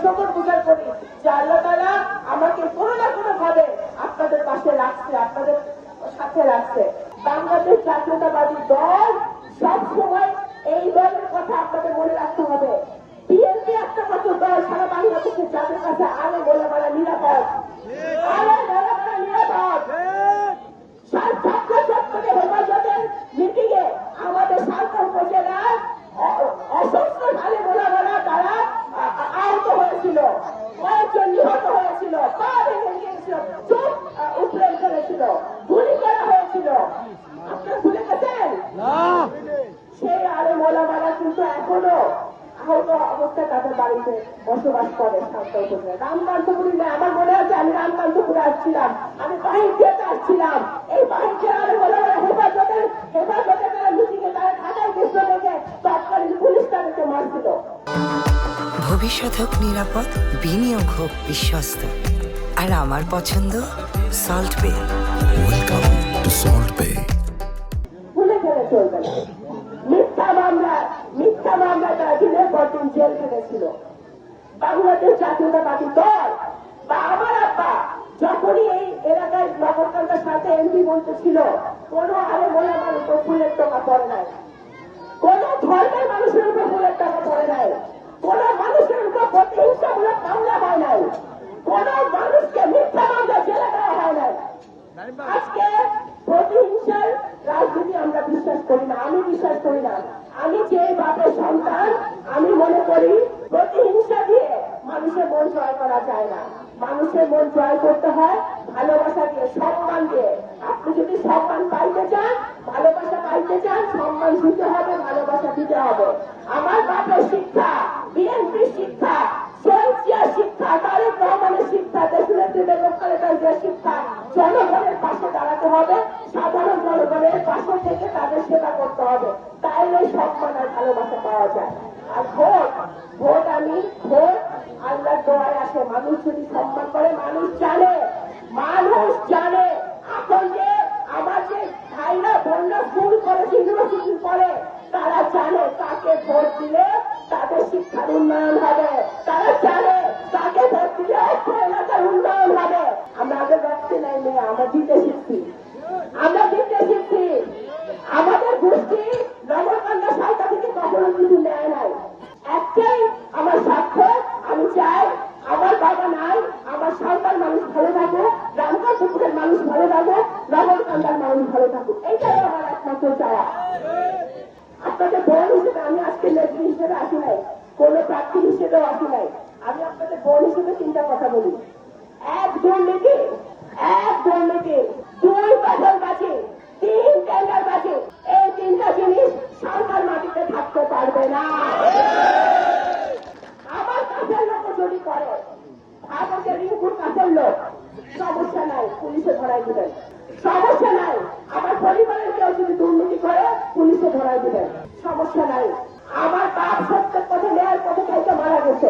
শুকর গুজার করি যে আল্লাহ তাআলা আমাকে কোনো না কোনো ভাবে আপনাদের পাশে রাখছে, আপনাদের সাথে রাখছে। বাংলাদেশ জাতীয়তাবাদী দল সবসময় এই দলের কথা আপনাদের মনে রাখতে হবে। বিএনপি একটা মাত্র দল সারা বাংলাদেশে যাদের কাছে আলে মোলামারা নিরাপদ, আলে মোলামারা নিরাপদ। ছাত্রছাত্রীদের হেফাজতের মিটিংয়ে আমাদের সালকা উপজেলার অসংখ্য আলে মোলামারা তারা আহত হয়েছিল, কয়েকজন নিহত হয়েছিল, পা ভেঙে গিয়েছিল, চোখ উপড়ে ফেলেছিল, গুলি করা হয়েছিল। আপনারা ভুলে গেছেন? সেই আলে মোলামারা কিন্তু এখনো আহত অবস্থায় তাদের বাড়িতে বসবাস করে সালকা উপজেলায়। রামকান্তপুরে না, আমার মনে আছে আমি রামকান্তপুরে আসছিলাম, আমি বাহির দিয়ে আসছিলাম। এই বাহির দিয়ে আলে মোলামারা হেফাজতের তারা মিটিংয়ে তারা ঢাকায় গেছিল দেখে তৎকালীন পুলিশ তাদেরকে মারছিল। ভবিষ্যৎ হোক নিরাপদ, বিনিয়োগ হোক বিশ্বস্ত, আর আমার পছন্দ সল্ট বে। ওয়েলকাম টু সল্ট বে। ভুলে গেলে চলবে না। মিথ্যা মামলা তারা দিনের পর দিন জেল খেটেছিল। বাংলাদেশ জাতীয়তাবাদী দল বা আমার আব্বা যখনই এই এলাকায় নগরকান্দার সাথে এমপি মন্ত্রী ছিল, কোন আলে মোলামার উপর ফুলের টাকা পড়ে নাই, কোন ধর্মের মানুষের উপর ফুলের টাকা পড়ে নাই, কোন মানুষের উপর প্রতিহিংসামূলক মামলা হয় নাই, কোন মানুষকে মিথ্যা মামলা জেলে দেওয়া হয় নাই। আজকে প্রতিহিংসার রাজনীতি আমরা বিশ্বাস করি না, আমি বিশ্বাস করি না। আমি যে বাপের সন্তান, আমি মনে করি প্রতিহিংসা দিয়ে মানুষের মন জয় করা যায় না। মানুষের মন জয় করতে হয় ভালোবাসা দিয়ে, সম্মান দিয়ে। আপনি যদি সম্মান পাইতে চান, ভালোবাসা পাইতে চান, সম্মান দিতে হবে, ভালোবাসা দিতে হবে। আমার বাপের শিক্ষা, বিএনপির শিক্ষা, শহীদ জিয়ার শিক্ষা, তারেক রহমানের শিক্ষা, দেশনেত্রী বেগম খালেদা জিয়ার শিক্ষা, জনগণের পাশে দাঁড়াতে হবে, সাধারণ জনগণের পাশে থেকে তাদের সেবা করতে হবে। তাইলে সম্মান আর ভালোবাসা পাওয়া যায়। আর ভোট আল্লাহর দোয়ায় আসে। মানুষ যদি সম্মান করে, মানুষ জানে এখন যে আমার যে ভাইরা বোনরা স্কুল কলেজ ইউনিভার্সিটি পড়ে, তারা জানে তাকে ভোট দিলে তাদের শিক্ষার উন্নয়ন হবে, তারা জানে তাকে ভোট দিলে এলাকার উন্নয়ন হবে। আমরা আগে রক্তে নাই মেয়ে, আমরা দিতে শিখছি। আমাদের গোষ্ঠী নগরকান্দা সালকা থেকে কখনো কিছু নেয় নাই। একটাই আমার স্বার্থ, আমি চাই আমার বাবা নাই, আমার সালকার মানুষ ভালো থাকুক, রামকান্তপুরের মানুষ ভালো থাকুক, নগরকান্দার মানুষ ভালো থাকুক। এইটাই আমার একমাত্র চাওয়া। আপনাদের বোন হিসেবে আমি আজকে নেত্রী হিসেবে আসি নাই, কোন প্রার্থী হিসেবেও আসি নাই। আমি আপনাদের বোন হিসেবে তিনটা কথা বলি। এক দুর্নীতি, দুই বাজারবাজি, তিন টেন্ডারবাজি। এই তিনটা জিনিস সরকার মাটিতে থাকতে পারবে না। আমার কাছের লোক যদি করে, ভারতের রিঙ্কুর কাছের লোক, সমস্যা নাই, পুলিশে ধরাই দিবেন, সমস্যা নাই। আমার পরিবারের কেউ যদি দুর্নীতি করে, পুলিশে ধরাই দিবেন, সমস্যা নাই। আমার বাপ সত্যের পথে ন্যায়ের পথে খাইতে মারা গেছে,